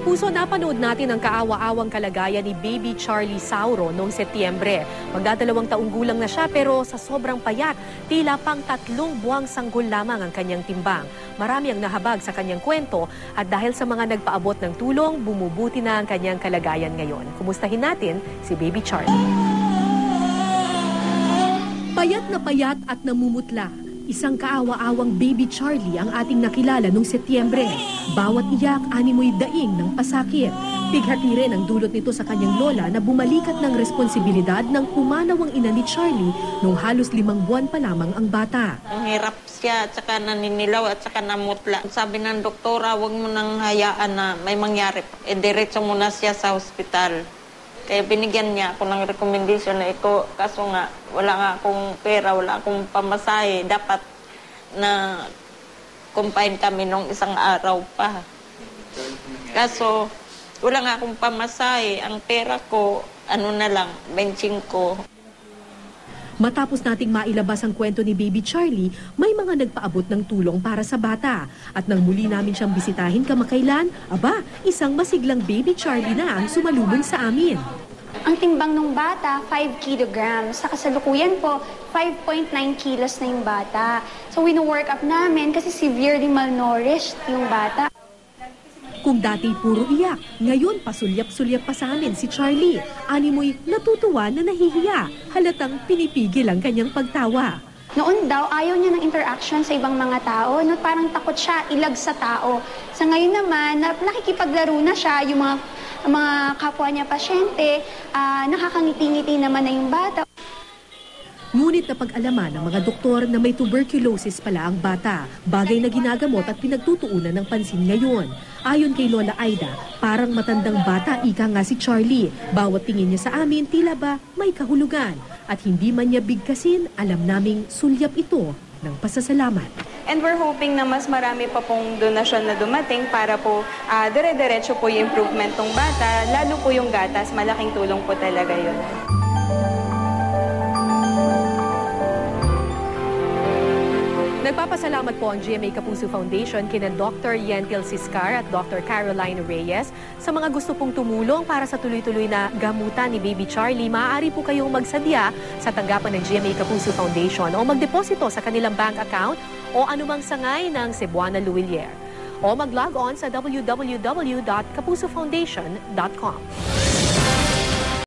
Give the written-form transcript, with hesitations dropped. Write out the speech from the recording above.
Kapuso, napanood natin ang kaawa-awang kalagayan ni Baby Charlie Sauro noong Setyembre. Magdadalawang taong gulang na siya pero sa sobrang payat, tila pang 3 buwang sanggol lamang ang kanyang timbang. Marami ang nahabag sa kanyang kwento at dahil sa mga nagpaabot ng tulong, bumubuti na ang kanyang kalagayan ngayon. Kumustahin natin si Baby Charlie. Payat at namumutla. Isang kaawa-awang Baby Charlie ang ating nakilala noong Setyembre. Bawat iyak, animoy daing ng pasakit. Bighati rin ang dulot nito sa kanyang lola na bumalikat ng responsibilidad ng pumanawang ina ni Charlie noong halos 5 buwan pa lamang ang bata. Ang hirap siya at saka naninilaw at saka namutla. Sabi ng doktora, huwag mo nang hayaan na may mangyari. Diretso mo na siya sa ospital. Kaya binigyan niya ako ng recommendation na ito. Kaso nga, wala nga akong pera, wala akong pamasahe. Dapat na confine kami nung isang araw pa. Kaso, wala nga akong pamasahe. Ang pera ko, ano na lang, 25. Matapos nating mailabas ang kwento ni Baby Charlie, may mga nagpaabot ng tulong para sa bata. At nang muli namin siyang bisitahin kamakailan, aba, isang masiglang Baby Charlie na ang sumalubong sa amin. Ang timbang ng bata, 5 kilograms. Sa kasalukuyan po, 5.9 kilos na yung bata. So, wino-work up namin kasi severely malnourished yung bata. Kung dati puro iyak, ngayon pasulyap-sulyap pa sa amin si Charlie. Animoy natutuwa na nahihiya, halatang pinipigil ang kanyang pagtawa. Noon daw, ayaw niya ng interaction sa ibang mga tao. No, parang takot siya ilag sa tao. Sa ngayon naman, nakikipaglaro na siya, yung mga kapwa niya pasyente, nakakangiti-ngiti naman na yung bata. Ngunit napag-alaman ng mga doktor na may tuberculosis pala ang bata, bagay na ginagamot at pinagtutuunan ng pansin ngayon. Ayon kay Lola Aida, parang matandang bata ika nga si Charlie. Bawat tingin niya sa amin, tila ba may kahulugan. At hindi man niya bigkasin, alam naming sulyap ito ng pasasalamat. And we're hoping na mas marami pa pong donasyon na dumating para po dire-diretso po yung improvement ng bata, lalo po yung gatas, malaking tulong po talaga yun. Nagpapasalamat po ang GMA Kapuso Foundation kina Dr. Yentil Siscar at Dr. Caroline Reyes sa mga gusto pong tumulong para sa tuloy-tuloy na gamutan ni Baby Charlie. Maaari po kayong magsadya sa tanggapan ng GMA Kapuso Foundation o magdeposito sa kanilang bank account o anumang sangay ng Cebuana Luwilier. O mag-log on sa www.kapusofoundation.com.